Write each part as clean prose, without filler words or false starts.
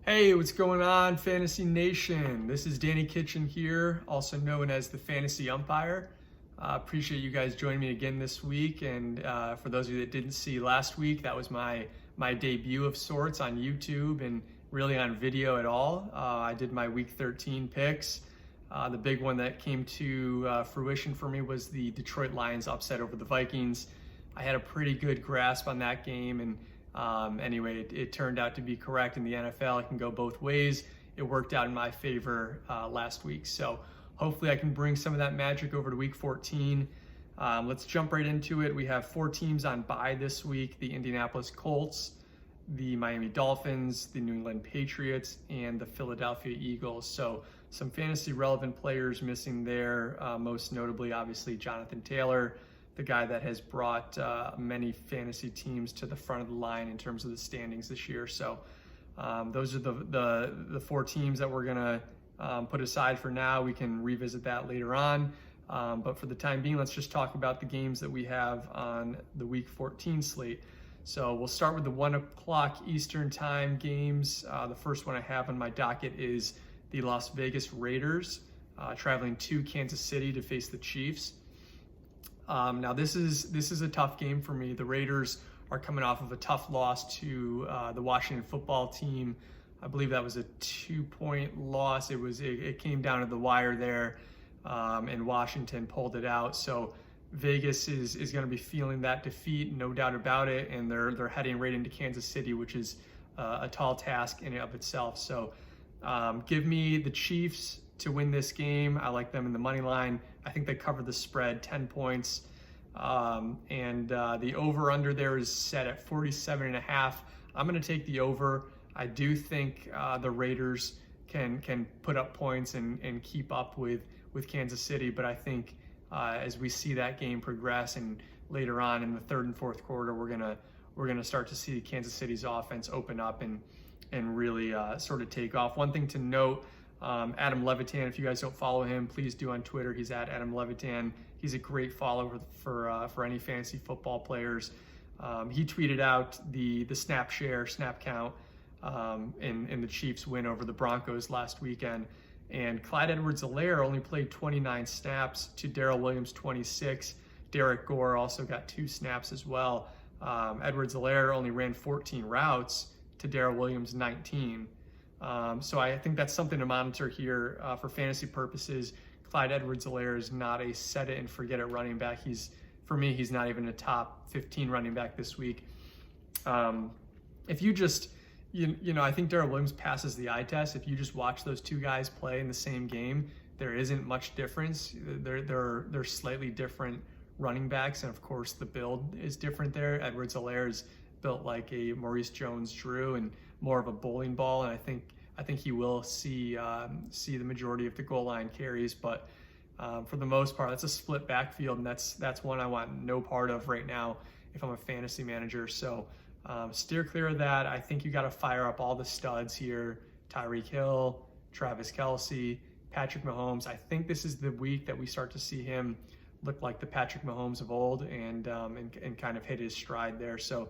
Hey, what's going on, Fantasy Nation? This is Danny Kitchen here, also known as the Fantasy Umpire. Appreciate you guys joining me again this week. And for those of you that didn't see last week, that was my debut of sorts on YouTube and really on video at all. I did my Week 13 picks. The big one that came to fruition for me was the Detroit Lions upset over the Vikings. I had a pretty good grasp on that game, and anyway, it turned out to be correct in the NFL. It can go both ways. It worked out in my favor last week. So hopefully I can bring some of that magic over to Week 14. Let's jump right into it. We have 4 teams on bye this week: the Indianapolis Colts, the Miami Dolphins, the New England Patriots, and the Philadelphia Eagles. So some fantasy relevant players missing there, most notably, obviously, Jonathan Taylor, the guy that has brought many fantasy teams to the front of the line in terms of the standings this year. So those are the 4 teams that we're gonna put aside for now. We can revisit that later on. But for the time being, let's just talk about the games that we have on the Week 14 slate. So we'll start with the 1 o'clock Eastern time games. The first one I have on my docket is the Las Vegas Raiders traveling to Kansas City to face the Chiefs. Now this is a tough game for me. The Raiders are coming off of a tough loss to the Washington football team. I believe that was a 2-point loss. It came down to the wire there, and Washington pulled it out. So Vegas is going to be feeling that defeat, no doubt about it, and they're heading right into Kansas City, which is a tall task in and of itself. So give me the Chiefs to win this game. I like them in the money line. I think they cover the spread, 10 points. And the over-under there is set at 47.5. I'm going to take the over. I do think the Raiders can put up points and keep up with Kansas City, but I think as we see that game progress and later on in the third and fourth quarter, we're gonna start to see Kansas City's offense open up and really sort of take off. One thing to note, Adam Levitan, if you guys don't follow him, please do on Twitter. He's at Adam Levitan. He's a great follower for any fantasy football players. He tweeted out the snap count in the Chiefs win over the Broncos last weekend. And Clyde Edwards-Helaire only played 29 snaps to Darrell Williams 26. Derek Gore also got 2 snaps as well. Edwards-Helaire only ran 14 routes to Darrell Williams 19. So I think that's something to monitor here for fantasy purposes. Clyde Edwards-Helaire is not a set it and forget it running back. For me, he's not even a top 15 running back this week. If you just, I think Darrell Williams passes the eye test. If you just watch those 2 guys play in the same game, there isn't much difference. They're slightly different running backs, and of course the build is different there. Edwards-Helaire is built like a Maurice Jones-Drew and more of a bowling ball, and I think he will see the majority of the goal line carries, but for the most part, that's a split backfield, and that's one I want no part of right now if I'm a fantasy manager. So steer clear of that. I think you got to fire up all the studs here: Tyreek Hill, Travis Kelce, Patrick Mahomes. I think this is the week that we start to see him look like the Patrick Mahomes of old and kind of hit his stride there. So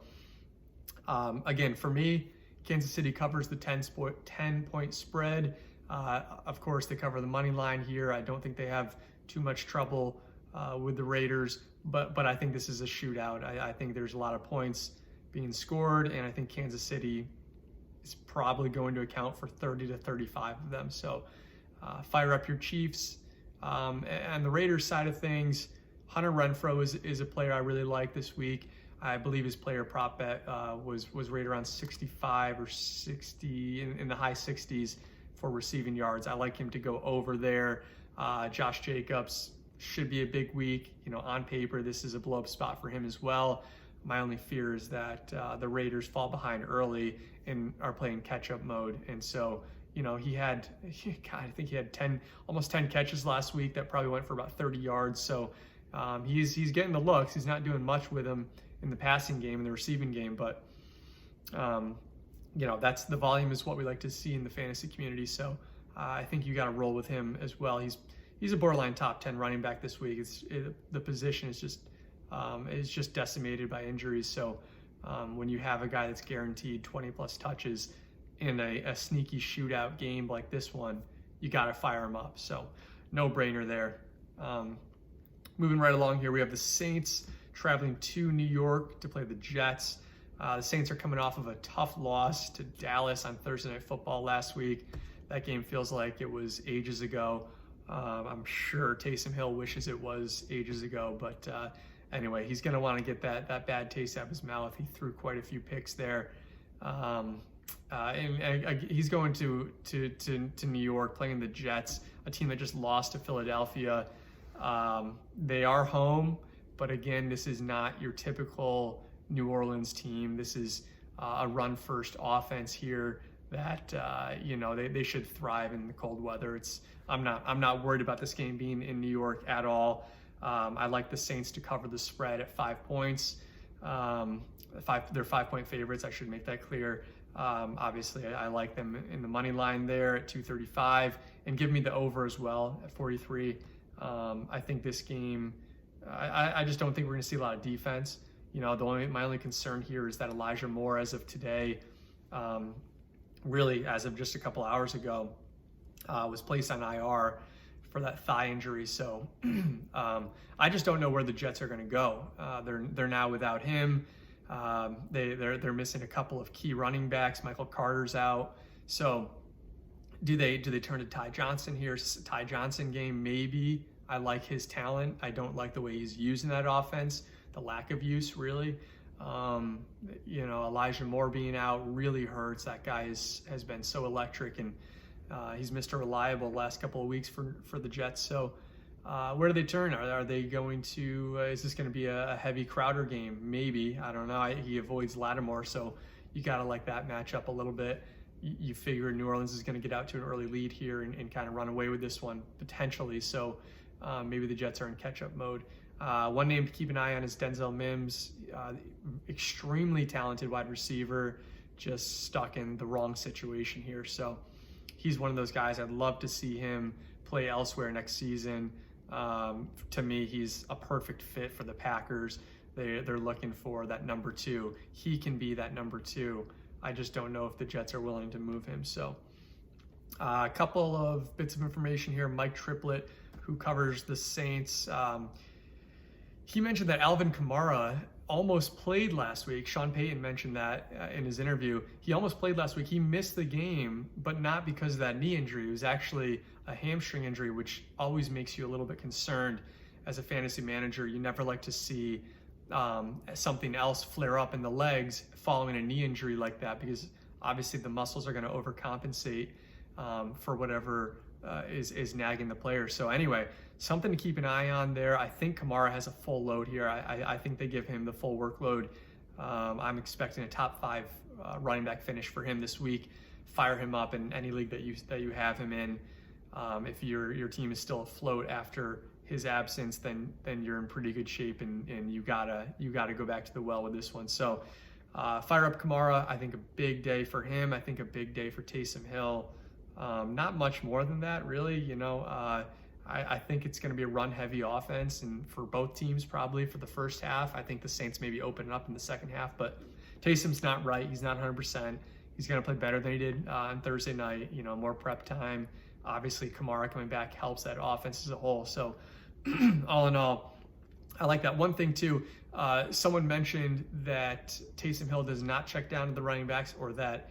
again, for me, Kansas City covers the 10-point spread. Of course, they cover the money line here. I don't think they have too much trouble with the Raiders, but I think this is a shootout. I think there's a lot of points being scored, and I think Kansas City is probably going to account for 30 to 35 of them. So fire up your Chiefs. And the Raiders side of things, Hunter Renfrow is a player I really like this week. I believe his player prop bet was right around 65 or 60 in the high 60s for receiving yards. I like him to go over there. Josh Jacobs should be a big week. On paper, this is a blow-up spot for him as well. My only fear is that the Raiders fall behind early and are playing catch-up mode. And so, I think he had almost 10 catches last week. That probably went for about 30 yards. So he's getting the looks. He's not doing much with them in the passing game and the receiving game, but that's the volume is what we like to see in the fantasy community. So I think you got to roll with him as well. He's a borderline top 10 running back this week. The position is just decimated by injuries. So when you have a guy that's guaranteed 20 plus touches, in a sneaky shootout game like this one, you got to fire him up. So no brainer there. Moving right along here, we have the Saints traveling to New York to play the Jets. The Saints are coming off of a tough loss to Dallas on Thursday Night Football last week. That game feels like it was ages ago. I'm sure Taysom Hill wishes it was ages ago, but anyway, he's going to want to get that bad taste out of his mouth. He threw quite a few picks there. And he's going to New York playing the Jets, a team that just lost to Philadelphia. They are home, but again, this is not your typical New Orleans team. This is a run-first offense here that they should thrive in the cold weather. I'm not worried about this game being in New York at all. I like the Saints to cover the spread at 5 points. They're 5-point favorites. I should make that clear. Obviously, I like them in the money line there at 235, and give me the over as well at 43. I think this game, I just don't think we're going to see a lot of defense. My only concern here is that Elijah Moore, as of today, really as of just a couple hours ago, was placed on IR for that thigh injury. So I just don't know where the Jets are going to go. They're now without him. They're missing a couple of key running backs. Michael Carter's out. So do they turn to Ty Johnson here? Ty Johnson game, maybe. I like his talent. I don't like the way he's using that offense, the lack of use, really. Elijah Moore being out really hurts. That guy has been so electric, and he's Mr. Reliable the last couple of weeks for the Jets. So where do they turn? Are they going to, is this going to be a heavy Crowder game? Maybe. I don't know. He avoids Lattimore, so you got to like that matchup a little bit. You figure New Orleans is going to get out to an early lead here and kind of run away with this one, potentially. So maybe the Jets are in catch-up mode. One name to keep an eye on is Denzel Mims, extremely talented wide receiver, just stuck in the wrong situation here. So he's one of those guys I'd love to see him play elsewhere next season. To me, he's a perfect fit for the Packers. They're looking for that number 2. He can be that number 2. I just don't know if the Jets are willing to move him. So a couple of bits of information here. Mike Triplett, who covers the Saints, he mentioned that Alvin Kamara almost played last week. Sean Payton mentioned that in his interview. He almost played last week. He missed the game, but not because of that knee injury. It was actually a hamstring injury, which always makes you a little bit concerned as a fantasy manager. You never like to see something else flare up in the legs following a knee injury like that, because obviously the muscles are going to overcompensate for whatever is nagging the player. So anyway, something to keep an eye on there. I think Kamara has a full load here. I think they give him the full workload. I'm expecting a top 5 running back finish for him this week. Fire him up in any league that you have him in. If your team is still afloat after his absence, then you're in pretty good shape, and you gotta go back to the well with this one. So fire up Kamara. I think a big day for him. I think a big day for Taysom Hill. Not much more than that, really. I think it's going to be a run-heavy offense, and for both teams probably for the first half. I think the Saints maybe open it up in the second half, but Taysom's not right. He's not 100%. He's going to play better than he did on Thursday night. More prep time. Obviously, Kamara coming back helps that offense as a whole. So all in all, I like that. One thing too, someone mentioned that Taysom Hill does not check down to the running backs, or that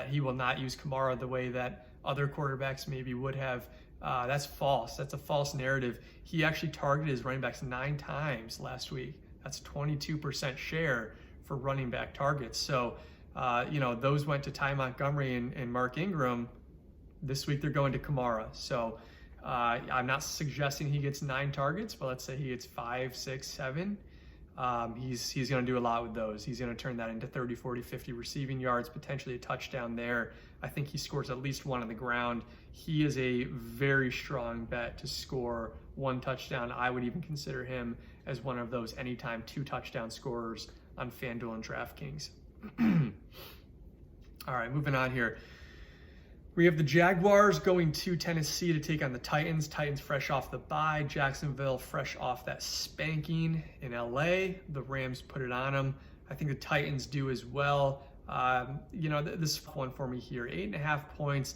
he will not use Kamara the way that other quarterbacks maybe would have. That's false. That's a false narrative. He actually targeted his running backs 9 times last week. That's 22% share for running back targets. So, those went to Ty Montgomery and Mark Ingram. This week they're going to Kamara. So I'm not suggesting he gets 9 targets, but let's say he gets 5, 6, 7. He's going to do a lot with those. He's going to turn that into 30, 40, 50 receiving yards, potentially a touchdown there. I think he scores at least 1 on the ground. He is a very strong bet to score 1 touchdown. I would even consider him as one of those anytime 2 touchdown scorers on FanDuel and DraftKings. All right, moving on here. We have the Jaguars going to Tennessee to take on the Titans. Titans fresh off the bye. Jacksonville fresh off that spanking in LA. The Rams put it on them. I think the Titans do as well. This one for me here, 8.5 points.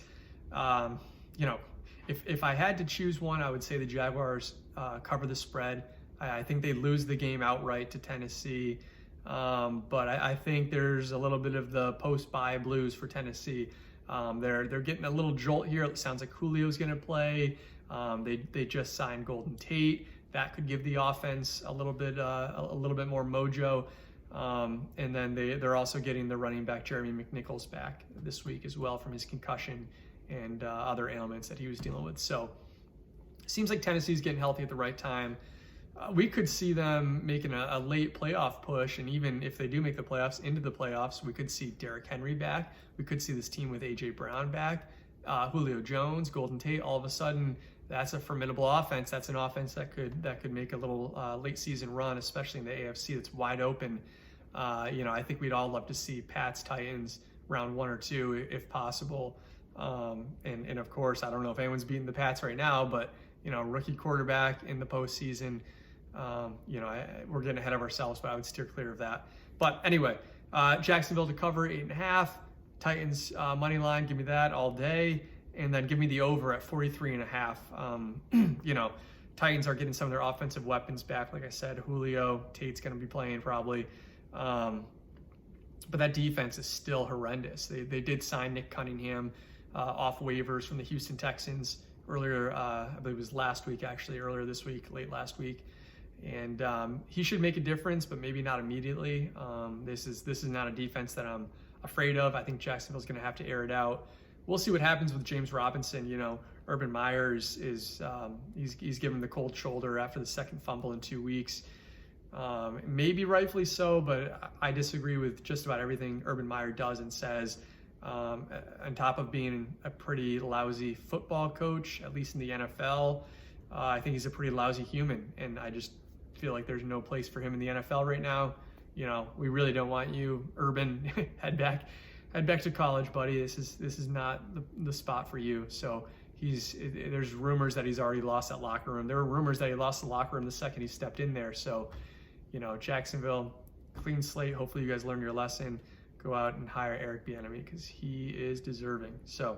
If I had to choose one, I would say the Jaguars cover the spread. I think they lose the game outright to Tennessee. But I think there's a little bit of the post-bye blues for Tennessee. They're getting a little jolt here. It sounds like Julio's going to play. They just signed Golden Tate. That could give the offense a little bit more mojo. And then they're also getting the running back Jeremy McNichols back this week as well from his concussion and other ailments that he was dealing with. So it seems like Tennessee's getting healthy at the right time. We could see them making a late playoff push, and even if they do make the playoffs, into the playoffs, we could see Derrick Henry back. We could see this team with A.J. Brown back, Julio Jones, Golden Tate. All of a sudden, that's a formidable offense. That's an offense that could make a little late season run, especially in the AFC that's wide open. I think we'd all love to see Pats Titans round 1 or 2 if possible. And of course, I don't know if anyone's beating the Pats right now, but rookie quarterback in the postseason. We're getting ahead of ourselves, but I would steer clear of that. But anyway, Jacksonville to cover 8.5. Titans money line, give me that all day, and then give me the over at 43.5. Titans are getting some of their offensive weapons back. Like I said, Julio, Tate's going to be playing probably. But that defense is still horrendous. They did sign Nick Cunningham off waivers from the Houston Texans earlier. I believe it was earlier this week, late last week. And he should make a difference, but maybe not immediately. This is not a defense that I'm afraid of. I think Jacksonville's going to have to air it out. We'll see what happens with James Robinson. Urban Meyer he's given the cold shoulder after the second fumble in 2 weeks. Maybe rightfully so, but I disagree with just about everything Urban Meyer does and says. On top of being a pretty lousy football coach, at least in the NFL, I think he's a pretty lousy human, and I just feel like there's no place for him in the NFL right now. We really don't want you, Urban. head back to college, buddy. This is not the spot for you. So there's rumors that he's already lost that locker room. There were rumors that he lost the locker room the second he stepped in there. So, Jacksonville, clean slate. Hopefully you guys learned your lesson. Go out and hire Eric Bieniemy because he is deserving. So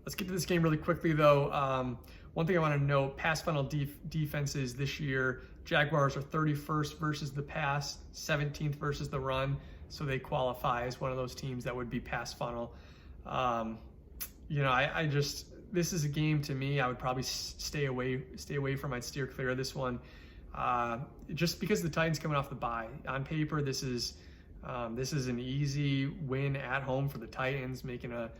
let's get to this game really quickly, though. One thing I want to note, pass funnel defenses this year, Jaguars are 31st versus the pass, 17th versus the run. So they qualify as one of those teams that would be pass funnel. This is a game to me I would probably stay away from. I'd steer clear of this one. Just because the Titans coming off the bye. On paper, this is an easy win at home for the Titans, making a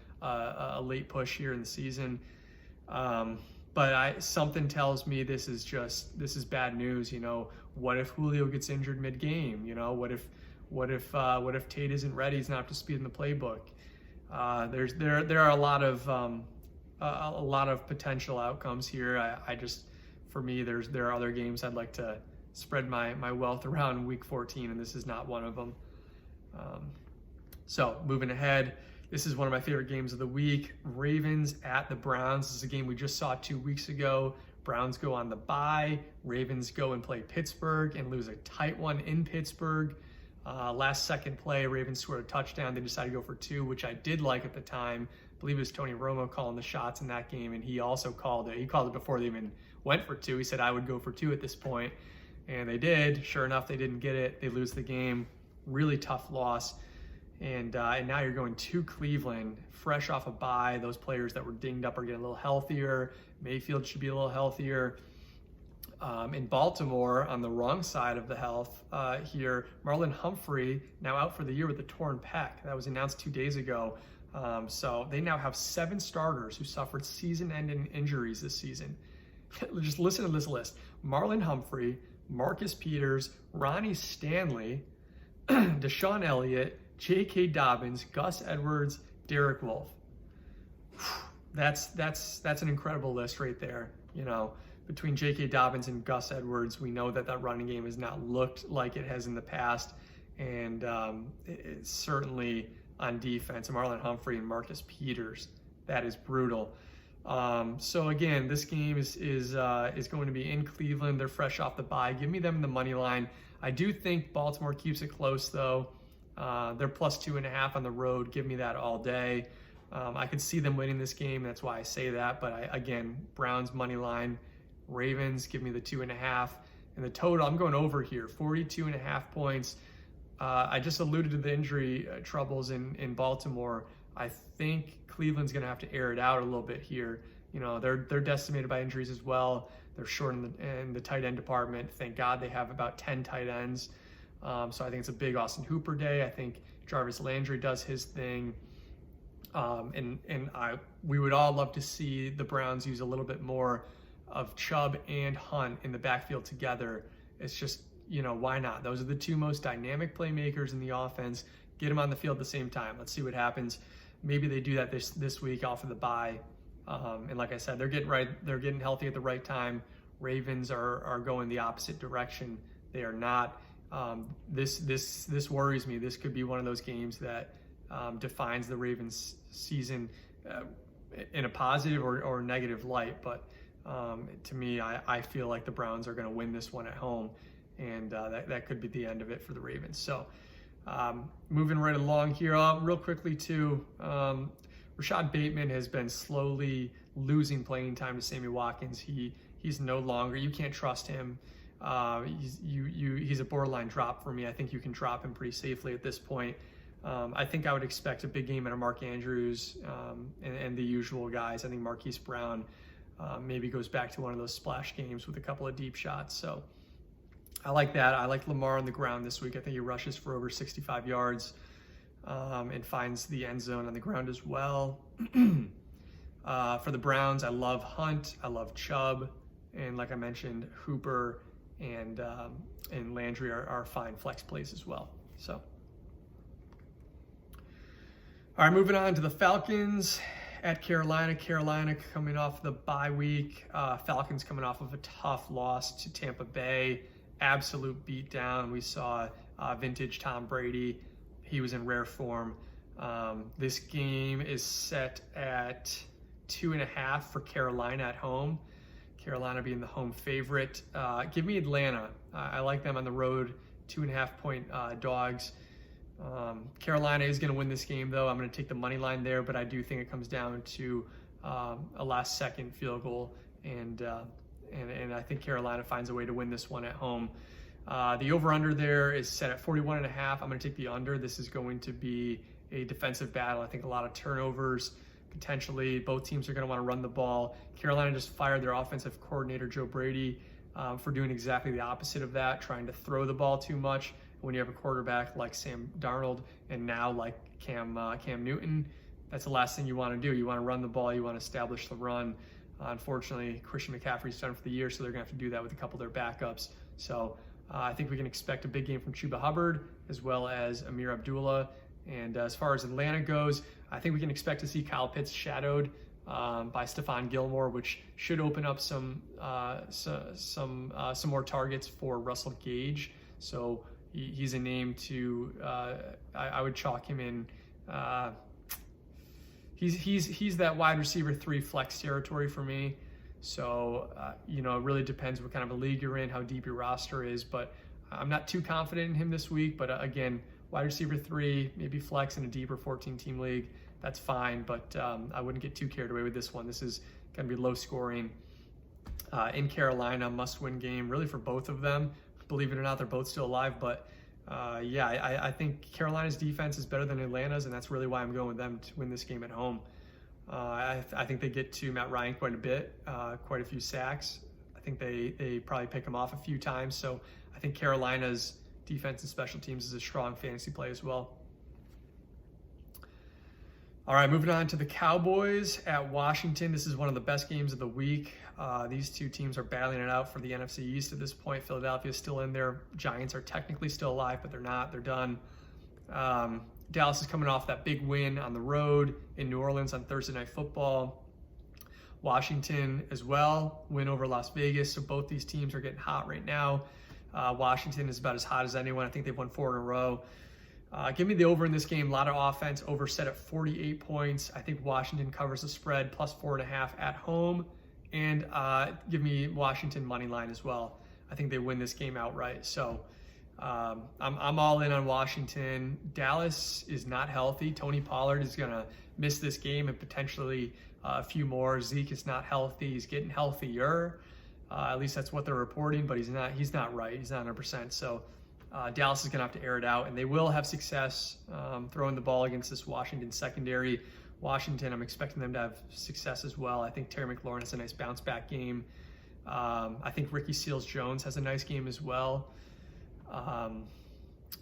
late push here in the season. But something tells me this is bad news. What if Julio gets injured mid-game? What if Tate isn't ready? He's not up to speed in the playbook. There are a lot of potential outcomes here. For me, there are other games I'd like to spread my wealth around in week 14, and this is not one of them. So moving ahead, this is one of my favorite games of the week. Ravens at the Browns. This is a game we just saw 2 weeks ago. Browns go on the bye. Ravens go and play Pittsburgh and lose a tight one in Pittsburgh. Last second play, Ravens scored a touchdown. They decided to go for 2, which I did like at the time. I believe it was Tony Romo calling the shots in that game, and he also called it. He called it before they even went for 2. He said, I would go for 2 at this point. And they did. Sure enough, they didn't get it. They lose the game. Really tough loss. And now you're going to Cleveland, fresh off a bye. Those players that were dinged up are getting a little healthier. Mayfield should be a little healthier. In Baltimore, on the wrong side of the health here, Marlon Humphrey now out for the year with a torn pec. That was announced 2 days ago. So they now have 7 starters who suffered season-ending injuries this season. Just listen to this list. Marlon Humphrey, Marcus Peters, Ronnie Stanley, Deshaun Elliott, J.K. Dobbins, Gus Edwards, Derek Wolfe. That's an incredible list right there. Between J.K. Dobbins and Gus Edwards, we know that running game has not looked like it has in the past, and it's certainly on defense. Marlon Humphrey and Marcus Peters, that is brutal. So again, this game is going to be in Cleveland. They're fresh off the bye. Give me them in the money line. I do think Baltimore keeps it close, though. They're plus 2.5 on the road. Give me that all day. I could see them winning this game. That's why I say that. But again, Browns money line, Ravens, give me the 2.5. And the total, I'm going over here, 42.5 points. I just alluded to the injury troubles in Baltimore. I think Cleveland's going to have to air it out a little bit here. They're decimated by injuries as well. They're short in the tight end department. Thank God they have about 10 tight ends. So I think it's a big Austin Hooper day. I think Jarvis Landry does his thing. We would all love to see the Browns use a little bit more of Chubb and Hunt in the backfield together. It's just, why not? Those are the two most dynamic playmakers in the offense. Get them on the field at the same time. Let's see what happens. Maybe they do that this week off of the bye. And like I said, they're getting healthy at the right time. Ravens are going the opposite direction. They are not. This worries me. This could be one of those games that defines the Ravens season in a positive or negative light. But to me, I feel like the Browns are going to win this one at home, and that could be the end of it for the Ravens. So moving right along here, real quickly too, Rashad Bateman has been slowly losing playing time to Sammy Watkins. He's no longer, you can't trust him. He's a borderline drop for me. I think you can drop him pretty safely at this point. I think I would expect a big game out of Mark Andrews and the usual guys. I think Marquise Brown maybe goes back to one of those splash games with a couple of deep shots. So I like that. I like Lamar on the ground this week. I think he rushes for over 65 yards and finds the end zone on the ground as well. For the Browns, I love Hunt. I love Chubb. And like I mentioned, Hooper and Landry are fine flex plays as well. So, all right, moving on to the Falcons at Carolina. Carolina coming off the bye week. Falcons coming off of a tough loss to Tampa Bay. Absolute beatdown. We saw vintage Tom Brady. He was in rare form. This game is set at 2.5 for Carolina at home. Carolina being the home favorite. Give me Atlanta. I like them on the road, 2.5 point dogs. Carolina is going to win this game, though. I'm going to take the money line there, but I do think it comes down to a last-second field goal, and I think Carolina finds a way to win this one at home. The over-under there is set at 41.5. I'm going to take the under. This is going to be a defensive battle. I think a lot of turnovers. Potentially, both teams are going to want to run the ball. Carolina just fired their offensive coordinator, Joe Brady, for doing exactly the opposite of that, trying to throw the ball too much. When you have a quarterback like Sam Darnold and now like Cam Newton, that's the last thing you want to do. You want to run the ball. You want to establish the run. Unfortunately, Christian McCaffrey's done for the year, so they're going to have to do that with a couple of their backups. So I think we can expect a big game from Chuba Hubbard as well as Amir Abdullah. And as far as Atlanta goes, I think we can expect to see Kyle Pitts shadowed by Stephon Gilmore, which should open up some more targets for Russell Gage. So he's a name to I would chalk him in. He's that wide receiver 3 flex territory for me. So it really depends what kind of a league you're in, how deep your roster is. But I'm not too confident in him this week. But again, wide receiver 3, maybe flex in a deeper 14-team league. That's fine, but I wouldn't get too carried away with this one. This is going to be low scoring. In Carolina, must-win game really for both of them. Believe it or not, they're both still alive. But I think Carolina's defense is better than Atlanta's, and that's really why I'm going with them to win this game at home. I think they get to Matt Ryan quite a bit, quite a few sacks. I think they probably pick him off a few times. So I think Carolina's defense and special teams is a strong fantasy play as well. All right, moving on to the Cowboys at Washington. This is one of the best games of the week. These two teams are battling it out for the NFC East at this point. Philadelphia is still in there. Giants are technically still alive, but they're not. They're done. Dallas is coming off that big win on the road in New Orleans on Thursday Night Football. Washington as well, win over Las Vegas. So both these teams are getting hot right now. Washington is about as hot as anyone. I think they've won 4 in a row. Give me the over in this game. A lot of offense. Over set at 48 points. I think Washington covers the spread plus 4.5 at home. And give me Washington money line as well. I think they win this game outright. So I'm all in on Washington. Dallas is not healthy. Tony Pollard is going to miss this game and potentially a few more. Zeke is not healthy. He's getting healthier. At least that's what they're reporting, but he's not right. He's not 100%. So Dallas is going to have to air it out, and they will have success throwing the ball against this Washington secondary. Washington, I'm expecting them to have success as well. I think Terry McLaurin has a nice bounce back game. I think Ricky Seals-Jones has a nice game as well.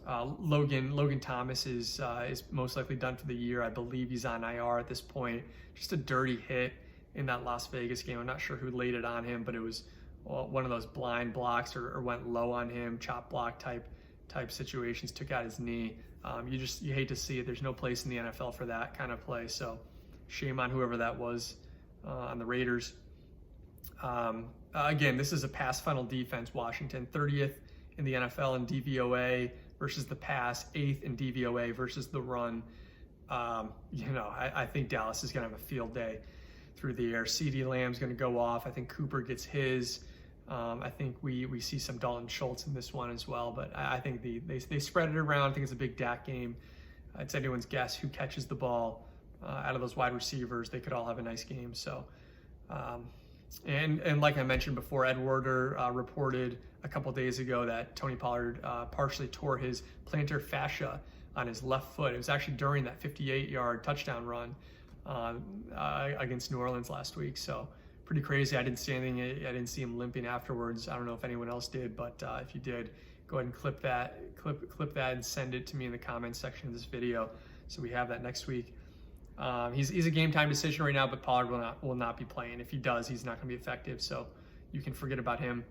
Logan Thomas is most likely done for the year. I believe he's on IR at this point. Just a dirty hit in that Las Vegas game. I'm not sure who laid it on him, but it was one of those blind blocks or went low on him, chop block type situations, took out his knee. You hate to see it. There's no place in the NFL for that kind of play. So shame on whoever that was on the Raiders. Again, this is a pass funnel defense. Washington 30th in the NFL in DVOA versus the pass, 8th in DVOA versus the run. I think Dallas is going to have a field day through the air. CeeDee Lamb's going to go off. I think Cooper gets his. I think we see some Dalton Schultz in this one as well, but I think they spread it around. I think it's a big Dak game. It's anyone's guess who catches the ball out of those wide receivers. They could all have a nice game. So, and like I mentioned before, Ed Werder reported a couple days ago that Tony Pollard partially tore his plantar fascia on his left foot. It was actually during that 58-yard touchdown run against New Orleans last week. So pretty crazy. I didn't see anything. I didn't see him limping afterwards. I don't know if anyone else did, but if you did, go ahead and clip that and send it to me in the comments section of this video, so we have that next week. He's a game time decision right now, but Pollard will not be playing. If he does, he's not going to be effective, so you can forget about him.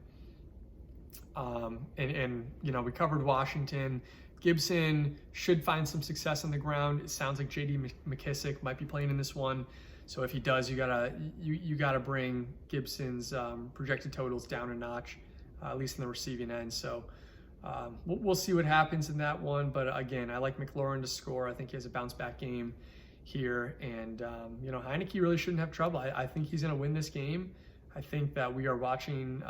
We covered Washington. Gibson should find some success on the ground. It sounds like J.D. McKissic might be playing in this one. So if he does, you gotta bring Gibson's projected totals down a notch, at least in the receiving end. So we'll see what happens in that one. But again, I like McLaurin to score. I think he has a bounce back game here, and Heineke really shouldn't have trouble. I think he's gonna win this game. I think that we are watching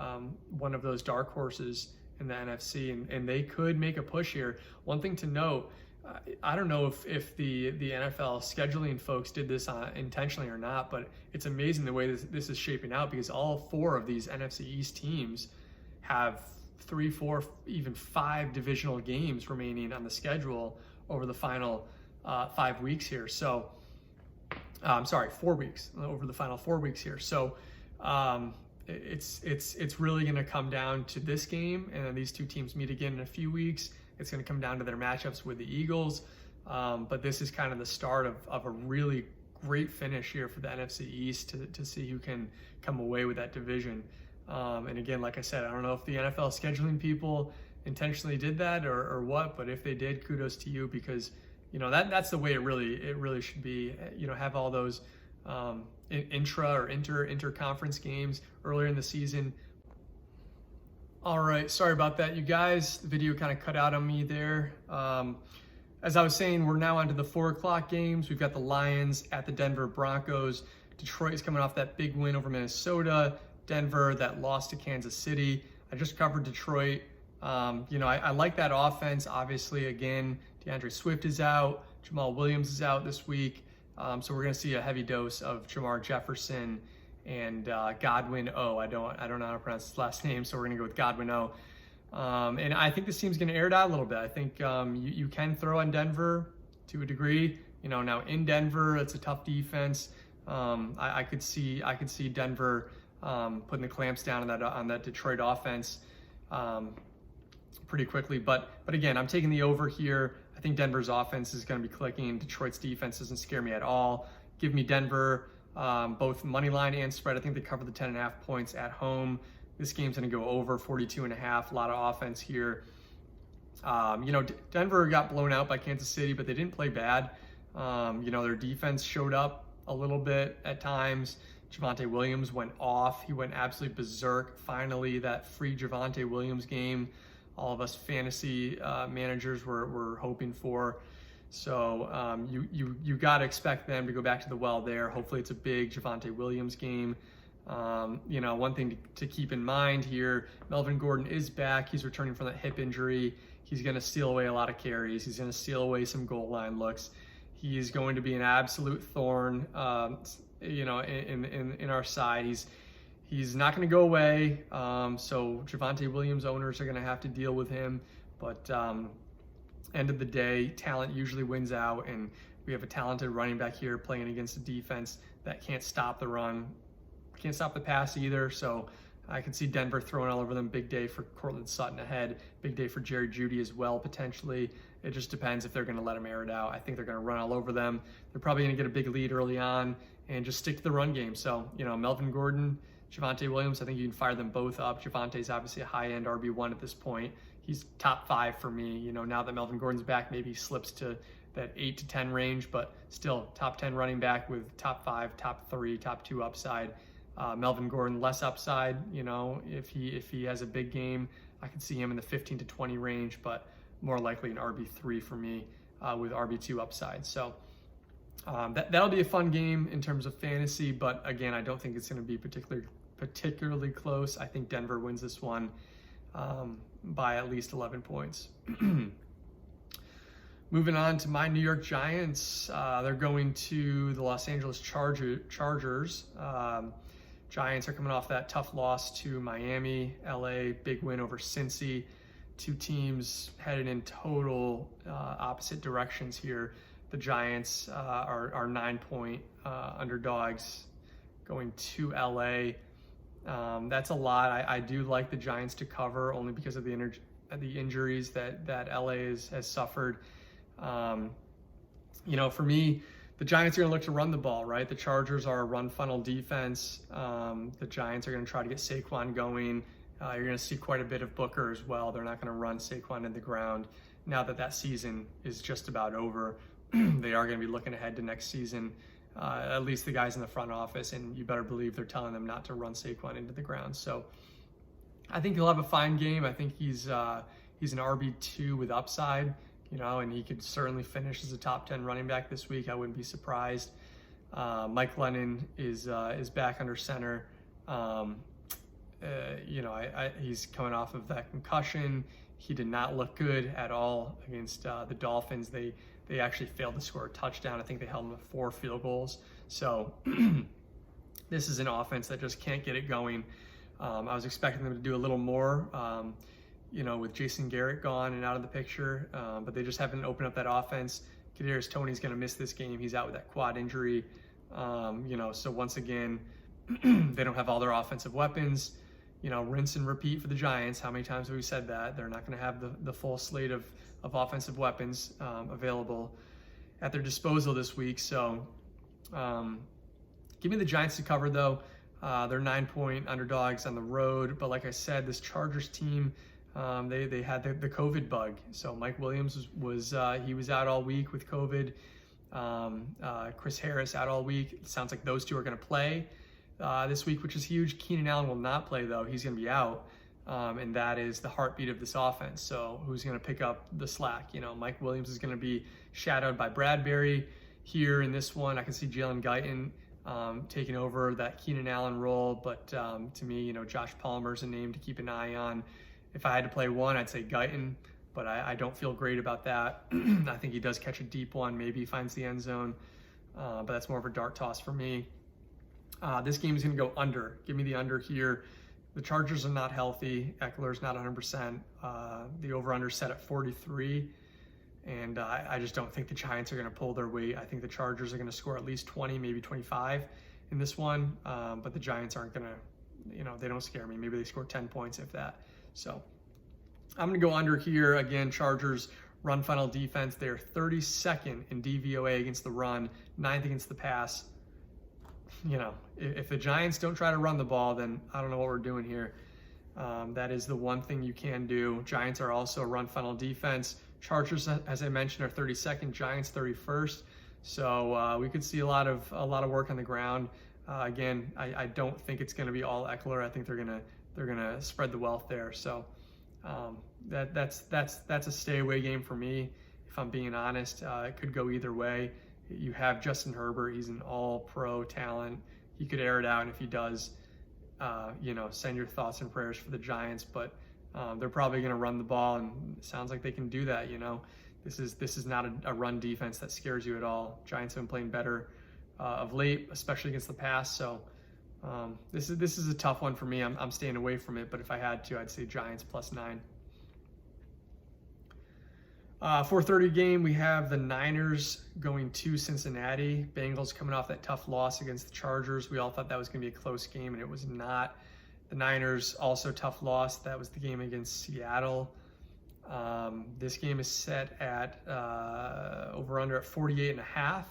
one of those dark horses in the NFC, and they could make a push here. One thing to note, I don't know if the NFL scheduling folks did this intentionally or not, but it's amazing the way this is shaping out, because all 4 of these NFC East teams have 3, 4, even 5 divisional games remaining on the schedule over the final 5 weeks here. So, 4 weeks over the final 4 weeks here. So, it's really going to come down to this game, and then these 2 teams meet again in a few weeks. It's going to come down to their matchups with the Eagles, but this is kind of the start of a really great finish here for the NFC East to see who can come away with that division. And again, like I said, I don't know if the NFL scheduling people intentionally did that or what, but if they did, kudos to you, because that's the way it really should be. Have all those intra or inter-conference games earlier in the season. All right, sorry about that, you guys. The video kind of cut out on me there. As I was saying, we're now onto the 4 o'clock games. We've got the Lions at the Denver Broncos. Detroit is coming off that big win over Minnesota. Denver, that loss to Kansas City. I just covered Detroit. I like that offense. Obviously, again, DeAndre Swift is out. Jamal Williams is out this week. So we're going to see a heavy dose of Jamar Jefferson and Godwin O. I don't know how to pronounce his last name, so we're going to go with Godwin O. And I think this team's going to air it out a little bit. I think you can throw on Denver to a degree. Now in Denver, it's a tough defense. I could see Denver putting the clamps down on that Detroit offense pretty quickly. But again, I'm taking the over here. I think Denver's offense is going to be clicking. Detroit's defense doesn't scare me at all. Give me Denver, both money line and spread. I think they cover the 10.5 points at home. This game's going to go over 42.5. A lot of offense here. Denver got blown out by Kansas City, but they didn't play bad. Their defense showed up a little bit at times. Javonte Williams went off. He went absolutely berserk. Finally, that free Javonte Williams game, all of us fantasy managers were hoping for. So you got to expect them to go back to the well there. Hopefully it's a big Javonte Williams game. One thing to keep in mind here, Melvin Gordon is back. He's returning from that hip injury. He's going to steal away a lot of carries. He's going to steal away some goal line looks. He's going to be an absolute thorn, in our side. He's not going to go away. So Javonte Williams owners are going to have to deal with him. But end of the day, talent usually wins out, and we have a talented running back here playing against a defense that can't stop the run, can't stop the pass either. So I can see Denver throwing all over them. Big day for Cortland Sutton ahead. Big day for Jerry Jeudy as well, potentially. It just depends if they're going to let him air it out. I think they're going to run all over them. They're probably going to get a big lead early on and just stick to the run game. So, Melvin Gordon, Javonte Williams, I think you can fire them both up. Javonte's obviously a high-end RB1 at this point. He's top 5 for me. Now that Melvin Gordon's back, maybe he slips to that 8 to 10 range, but still top 10 running back with top 5, top 3, top 2 upside. Melvin Gordon less upside. If he has a big game, I can see him in the 15 to 20 range, but more likely an RB3 for me with RB2 upside. So that'll be a fun game in terms of fantasy, but again, I don't think it's going to be particularly close. I think Denver wins this one by at least 11 points. Moving on to my New York Giants. They're going to the Los Angeles Chargers. Giants are coming off that tough loss to Miami. LA, big win over Cincy. Two teams headed in total opposite directions here. The Giants are 9-point underdogs going to LA. That's a lot. I do like the Giants to cover only because of the injuries that LA has suffered. For me, the Giants are going to look to run the ball, right? The Chargers are a run funnel defense. The Giants are going to try to get Saquon going. You're going to see quite a bit of Booker as well. They're not going to run Saquon in the ground now that season is just about over. They are going to be looking ahead to next season, at least the guys in the front office, and you better believe they're telling them not to run Saquon into the ground. So I think he'll have a fine game. I think he's an RB2 with upside, and he could certainly finish as a top 10 running back this week. I wouldn't be surprised. Mike Lennon is back under center. He's coming off of that concussion. He did not look good at all against the Dolphins. They actually failed to score a touchdown. I think they held him to 4 field goals. So this is an offense that just can't get it going. I was expecting them to do a little more, with Jason Garrett gone and out of the picture, but they just haven't opened up that offense. Kadarius Toney's going to miss this game. He's out with that quad injury. So once again, they don't have all their offensive weapons. Rinse and repeat for the Giants. How many times have we said that? They're not going to have the full slate of offensive weapons available at their disposal this week. So give me the Giants to cover, though. They're 9-point underdogs on the road. But like I said, this Chargers team, they had the COVID bug. So Mike Williams was out all week with COVID. Chris Harris out all week. It sounds like those two are going to play this week, which is huge. Keenan Allen will not play, though. He's going to be out. And that is the heartbeat of this offense. So who's going to pick up the slack? Mike Williams is going to be shadowed by Bradbury here in this one. I can see Jalen Guyton taking over that Keenan Allen role. But to me, Josh Palmer's a name to keep an eye on. If I had to play one, I'd say Guyton, but I don't feel great about that. I think he does catch a deep one. Maybe he finds the end zone, but that's more of a dart toss for me. This game is going to go under. Give me the under here. The Chargers are not healthy. Eckler's not 100%. The over-under set at 43. And I just don't think the Giants are going to pull their weight. I think the Chargers are going to score at least 20, maybe 25 in this one. But the Giants aren't going to, they don't scare me. Maybe they score 10 points, if that. So I'm going to go under here. Again, Chargers run funnel defense. They're 32nd in DVOA against the run, 9th against the pass. If the Giants don't try to run the ball, then I don't know what we're doing here. That is the one thing you can do. Giants are also a run funnel defense. Chargers, as I mentioned, are 32nd. Giants 31st. So we could see a lot of work on the ground. Again, I don't think it's going to be all Eckler. I think they're gonna spread the wealth there. So that's a stay away game for me. If I'm being honest, it could go either way. You have Justin Herbert. He's an all-pro talent. He could air it out, and if he does, send your thoughts and prayers for the Giants. But They're probably going to run the ball, and it sounds like they can do that. This is not a run defense that scares you at all. Giants have been playing better of late, especially against the pass. So this is a tough one for me. I'm staying away from it, but if I had to, I'd say Giants +9. 4:30 game, we have the Niners going to Cincinnati. Bengals coming off that tough loss against the Chargers. We all thought that was going to be a close game, and it was not. The Niners also tough loss. That was the game against Seattle. This game is set at over/under at 48.5.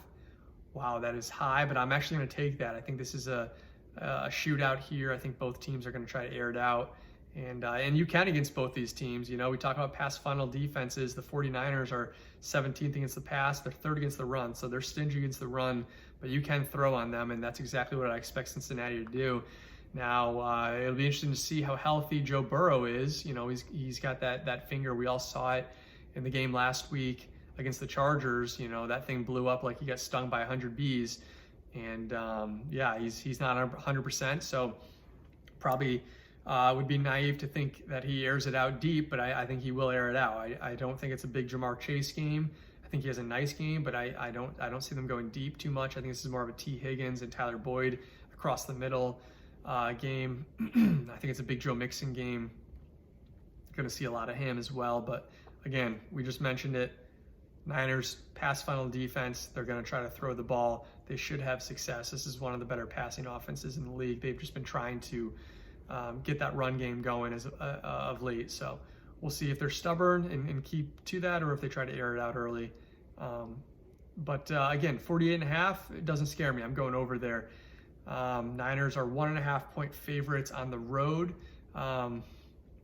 Wow, that is high, but I'm actually going to take that. I think this is a shootout here. I think both teams are going to try to air it out. And you can against both these teams. We talk about pass funnel defenses. The 49ers are 17th against the pass. They're 3rd against the run. So they're stingy against the run, but you can throw on them, and that's exactly what I expect Cincinnati to do. Now, it'll be interesting to see how healthy Joe Burrow is. He's got that finger. We all saw it in the game last week against the Chargers. That thing blew up like he got stung by 100 bees. And yeah, he's not 100%. So probably would be naive to think that he airs it out deep, but I think he will air it out. I don't think it's a big Jamar Chase game. I think he has a nice game, but I don't see them going deep too much. I think this is more of a T. Higgins and Tyler Boyd across the middle game. I think it's a big Joe Mixon game. Going to see a lot of him as well. But again, we just mentioned it. Niners pass funnel defense. They're going to try to throw the ball. They should have success. This is one of the better passing offenses in the league. They've just been trying to get that run game going of late. So we'll see if they're stubborn and keep to that, or if they try to air it out early. But again, 48.5, it doesn't scare me. I'm going over there. Niners are 1.5 point favorites on the road. I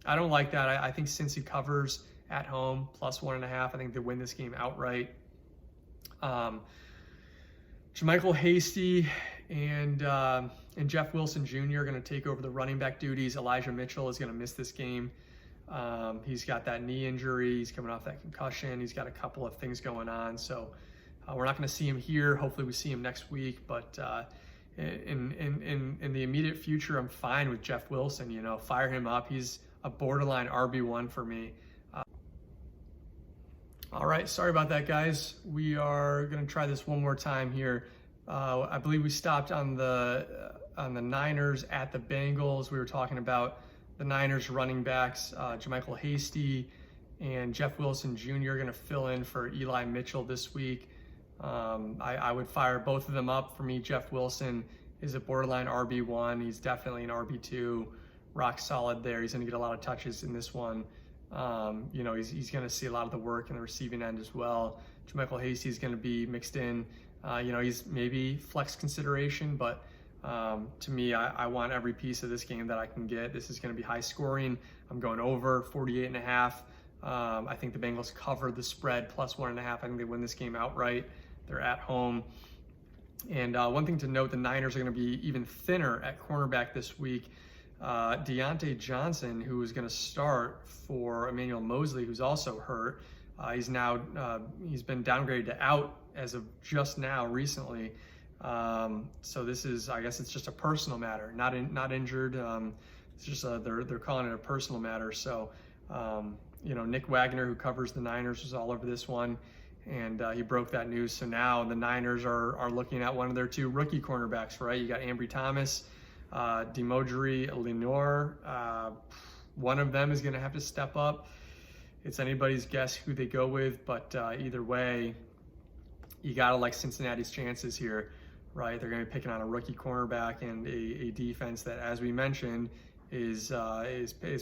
don't like that. I think Cincy covers at home +1.5. I think they win this game outright. JaMychal Hasty and Jeff Wilson Jr. are going to take over the running back duties. Elijah Mitchell is going to miss this game. He's got that knee injury. He's coming off that concussion. He's got a couple of things going on. So we're not going to see him here. Hopefully we see him next week. But in the immediate future, I'm fine with Jeff Wilson. Fire him up. He's a borderline RB1 for me. All right, sorry about that, guys. We are going to try this one more time here. I believe we stopped on the Niners at the Bengals. We were talking about the Niners running backs, JaMychal Hasty and Jeff Wilson Jr. are going to fill in for Eli Mitchell this week. I would fire both of them up. For me, Jeff Wilson is a borderline RB1. He's definitely an RB2, rock solid there. He's going to get a lot of touches in this one. He's going to see a lot of the work in the receiving end as well. JaMychal Hasty is going to be mixed in. He's maybe flex consideration, but to me, I want every piece of this game that I can get. This is going to be high scoring. I'm going over 48.5. I think the Bengals cover the spread +1.5. I think they win this game outright. They're at home. And one thing to note, the Niners are going to be even thinner at cornerback this week. Deontay Johnson, who is going to start for Emmanuel Mosley, who's also hurt. He's been downgraded to out as of just now recently. So this is, I guess it's just a personal matter, not injured. It's just they're calling it a personal matter. So Nick Wagner, who covers the Niners, was all over this one, and he broke that news. So now the Niners are looking at one of their two rookie cornerbacks, right? You got Ambry Thomas, Demodri Lenore. One of them is going to have to step up. It's anybody's guess who they go with, but either way, you got to like Cincinnati's chances here, right? They're going to be picking on a rookie cornerback and a defense that, as we mentioned, is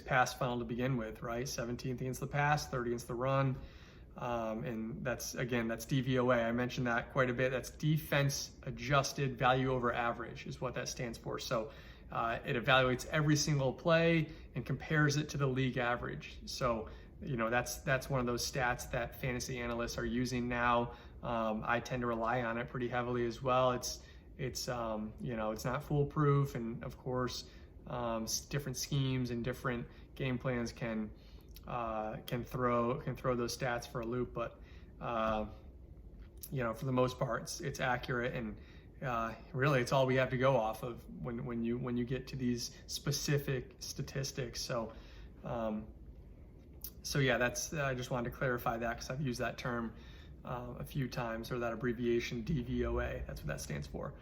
pass funnel to begin with, right? 17th against the pass, 3rd against the run. And that's DVOA. I mentioned that quite a bit. That's defense adjusted value over average is what that stands for. So it evaluates every single play and compares it to the league average. So that's one of those stats that fantasy analysts are using now. I tend to rely on it pretty heavily as well. It's not foolproof, and of course different schemes and different game plans can throw those stats for a loop, but for the most part it's accurate, and really it's all we have to go off of when you get to these specific statistics. So So yeah, that's I just wanted to clarify that because I've used that term a few times, or that abbreviation DVOA. That's what that stands for.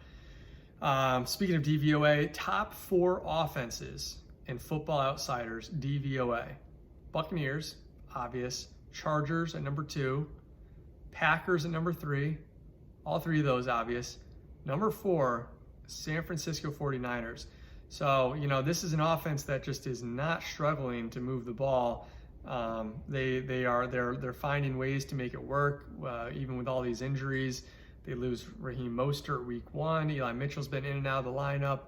Speaking of DVOA, top 4 offenses in Football Outsiders DVOA: Buccaneers, obvious; Chargers at number 2, Packers at number 3, all 3 of those obvious. Number 4, San Francisco 49ers. So, this is an offense that just is not struggling to move the ball. They're finding ways to make it work, even with all these injuries. They lose Raheem Mostert week 1. Eli Mitchell's been in and out of the lineup.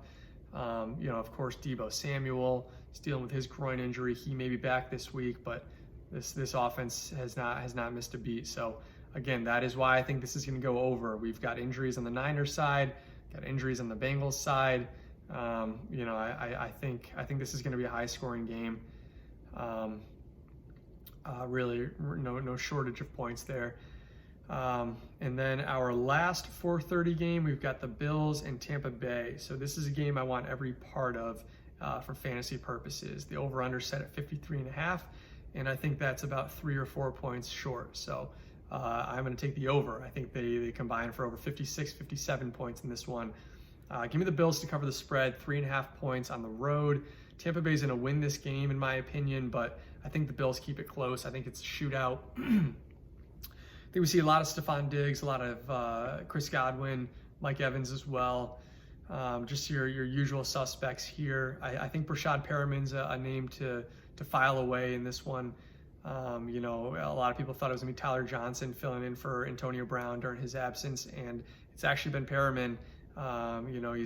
Of course, Deebo Samuel is dealing with his groin injury. He may be back this week, but this offense has not missed a beat. So again, that is why I think this is going to go over. We've got injuries on the Niners side, got injuries on the Bengals side. I think this is going to be a high-scoring game. Really, no shortage of points there. And then our last 4:30 game, we've got the Bills and Tampa Bay. So this is a game I want every part of for fantasy purposes. The over-under set at 53.5, and I think that's about 3 or 4 points short. So I'm going to take the over. I think they combine for over 56, 57 points in this one. Give me the Bills to cover the spread, 3.5 points on the road. Tampa Bay's going to win this game, in my opinion, but I think the Bills keep it close. I think it's a shootout. I think we see a lot of Stephon Diggs, a lot of Chris Godwin, Mike Evans as well. Just your usual suspects here. I think Rashad Bateman's a name to file away in this one. A lot of people thought it was going to be Tyler Johnson filling in for Antonio Brown during his absence, and it's actually been Perriman.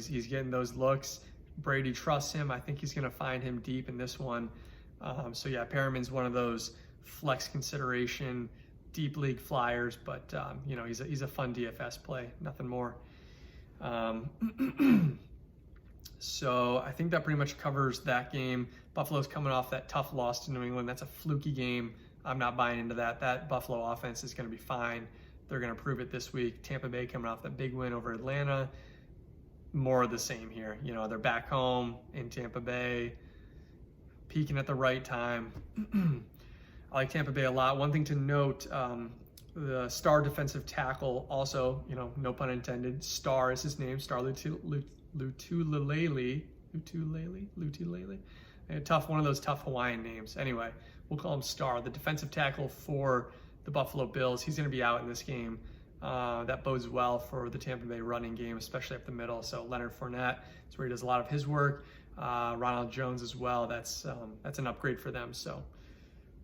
He's getting those looks. Brady trusts him. I think he's going to find him deep in this one. Perriman's one of those flex consideration deep league flyers, but he's a fun DFS play, nothing more. So I think that pretty much covers that game. Buffalo's coming off that tough loss to New England. That's a fluky game. I'm not buying into that. That Buffalo offense is going to be fine. They're going to prove it this week. Tampa Bay coming off that big win over Atlanta. More of the same here. They're back home in Tampa Bay, peaking at the right time. I like Tampa Bay a lot. One thing to note, the star defensive tackle also, no pun intended, Star is his name, Star Lutulelei. One of those tough Hawaiian names. Anyway, we'll call him Star. The defensive tackle for the Buffalo Bills, he's going to be out in this game. That bodes well for the Tampa Bay running game, especially up the middle. So Leonard Fournette, that's where he does a lot of his work. Ronald Jones as well. That's an upgrade for them. So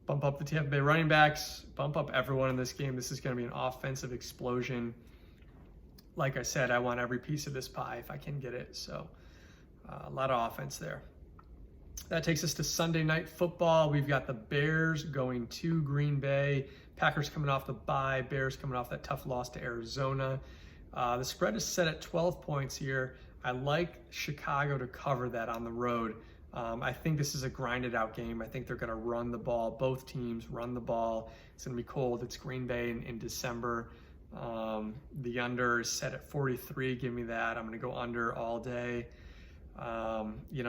bump up the Tampa Bay running backs, bump up everyone in this game. This is going to be an offensive explosion. Like I said, I want every piece of this pie if I can get it. So a lot of offense there. That takes us to Sunday Night Football. We've got the Bears going to Green Bay. Packers coming off the bye. Bears coming off that tough loss to Arizona. The spread is set at 12 points here. I like Chicago to cover that on the road. I think this is a grinded out game. I think they're going to run the ball. Both teams run the ball. It's going to be cold. It's Green Bay in December. The under is set at 43. Give me that. I'm going to go under all day.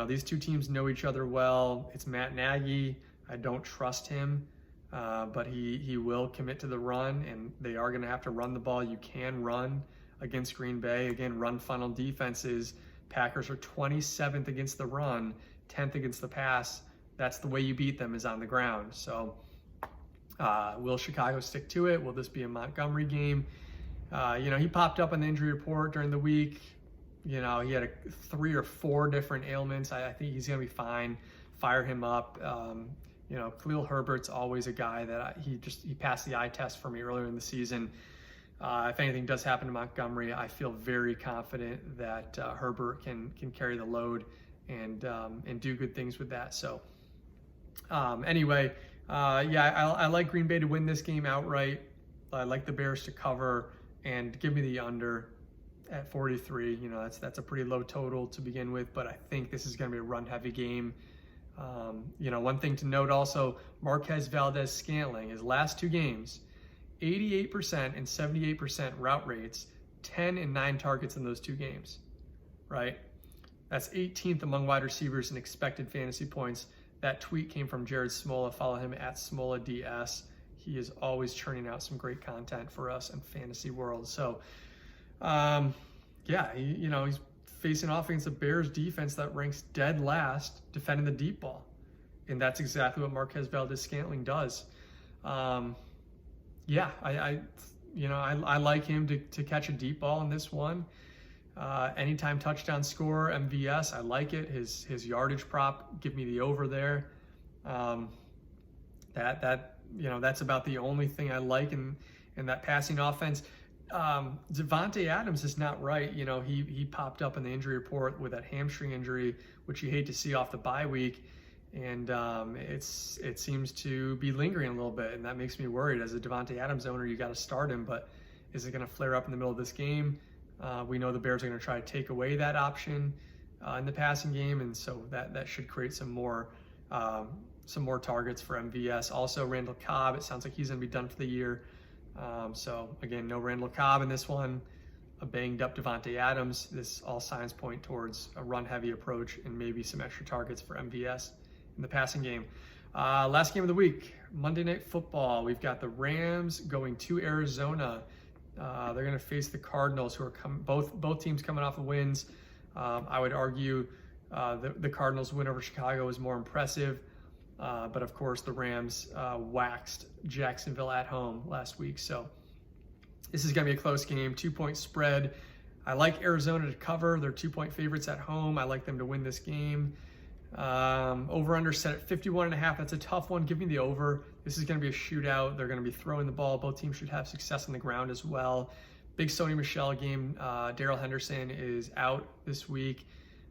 These two teams know each other well. It's Matt Nagy. I don't trust him, but he will commit to the run, and they are going to have to run the ball. You can run against Green Bay. Again, run funnel defenses. Packers are 27th against the run, 10th against the pass. That's the way you beat them, is on the ground. So will Chicago stick to it? Will this be a Montgomery game? He popped up on the injury report during the week. He had 3 or 4 different ailments. I think he's going to be fine. Fire him up. Khalil Herbert's always a guy that he passed the eye test for me earlier in the season. If anything does happen to Montgomery, I feel very confident that Herbert can carry the load and do good things with that. So I like Green Bay to win this game outright. I like the Bears to cover, and give me the under at 43. That's a pretty low total to begin with, but I think this is going to be a run-heavy game. One thing to note also, Marquez Valdez-Scantling, his last 2 games, 88% and 78% route rates, 10 and 9 targets in those 2 games, right? That's 18th among wide receivers in expected fantasy points. That tweet came from Jared Smola. Follow him at SmolaDS. He is always churning out some great content for us in fantasy world. So, yeah, he's facing off against the Bears defense that ranks dead last defending the deep ball. And that's exactly what Marquez Valdes-Scantling does. Yeah, I like him to catch a deep ball in this one. Anytime touchdown score, MVS, I like it. His yardage prop, give me the over there. That's about the only thing I like in that passing offense. Devontae Adams is not right. He popped up in the injury report with that hamstring injury, which you hate to see off the bye week. And it seems to be lingering a little bit, and that makes me worried. As a Devontae Adams owner, you got to start him, but is it going to flare up in the middle of this game? We know the Bears are going to try to take away that option in the passing game, and so that should create some more targets for MVS. Also, Randall Cobb, it sounds like he's going to be done for the year. So again, no Randall Cobb in this one. A banged up Devontae Adams. This all signs point towards a run-heavy approach and maybe some extra targets for MVS in the passing game. Last game of the week, Monday Night Football. We've got the Rams going to Arizona. They're going to face the Cardinals, who are both teams coming off of wins. I would argue the Cardinals' win over Chicago was more impressive, but of course the Rams waxed Jacksonville at home last week. So this is going to be a close game, 2-point spread. I like Arizona to cover. They're 2-point favorites at home. I like them to win this game. Over-under set at 51.5. That's a tough one. Give me the over. This is going to be a shootout. They're going to be throwing the ball. Both teams should have success on the ground as well. Big Sony Michel game. Darrell Henderson is out this week.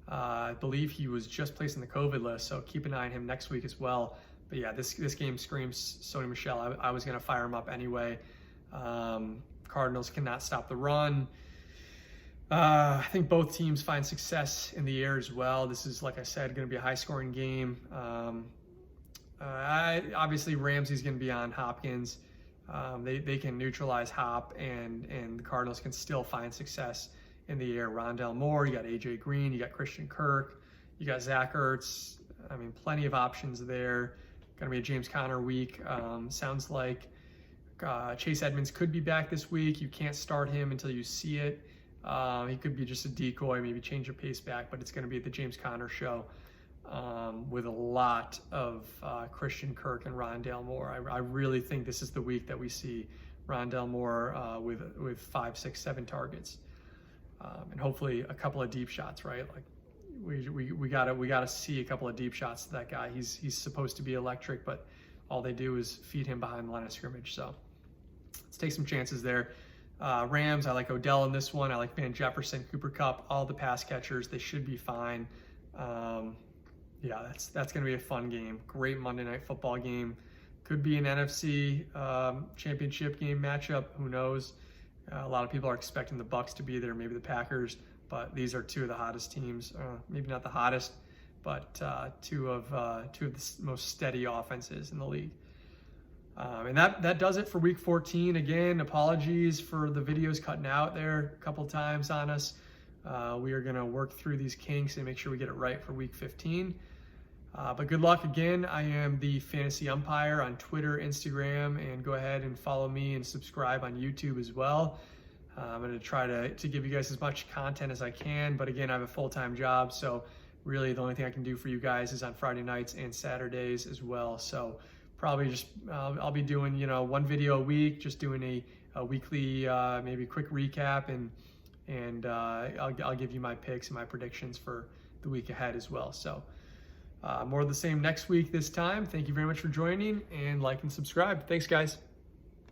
I believe he was just placed on the COVID list, so keep an eye on him next week as well. But yeah, this game screams Sony Michel. I was going to fire him up anyway. Cardinals cannot stop the run. I think both teams find success in the air as well. This is, like I said, going to be a high-scoring game. Obviously, Ramsey's going to be on Hopkins. They can neutralize Hop, and the Cardinals can still find success in the air. Rondale Moore, you got A.J. Green, you got Christian Kirk, you got Zach Ertz. I mean, plenty of options there. Going to be a James Conner week. Sounds like Chase Edmonds could be back this week. You can't start him until you see it. He could be just a decoy, maybe change your pace back, but it's going to be the James Conner show with a lot of Christian Kirk and Rondale Moore. I really think this is the week that we see Rondale Moore with 5, 6, 7 targets, and hopefully a couple of deep shots. Right, like we gotta see a couple of deep shots to that guy. He's supposed to be electric, but all they do is feed him behind the line of scrimmage. So let's take some chances there. Rams, I like Odell in this one. I like Van Jefferson, Cooper Kupp, all the pass catchers. They should be fine. Yeah, that's going to be a fun game. Great Monday Night Football game. Could be an NFC championship game matchup. Who knows? A lot of people are expecting the Bucs to be there, maybe the Packers, but these are two of the hottest teams. Maybe not the hottest, but two of the most steady offenses in the league. And that does it for week 14. Again, apologies for the videos cutting out there a couple times on us. We are going to work through these kinks and make sure we get it right for week 15. But good luck again. I am the Fantasy Umpire on Twitter, Instagram, and go ahead and follow me and subscribe on YouTube as well. I'm going to try to give you guys as much content as I can. But again, I have a full-time job, so really the only thing I can do for you guys is on Friday nights and Saturdays as well. So probably just I'll be doing one video a week, just doing a weekly maybe quick recap, and I'll give you my picks and my predictions for the week ahead as well. So more of the same next week this time. Thank you very much for joining, and like and subscribe. Thanks, guys.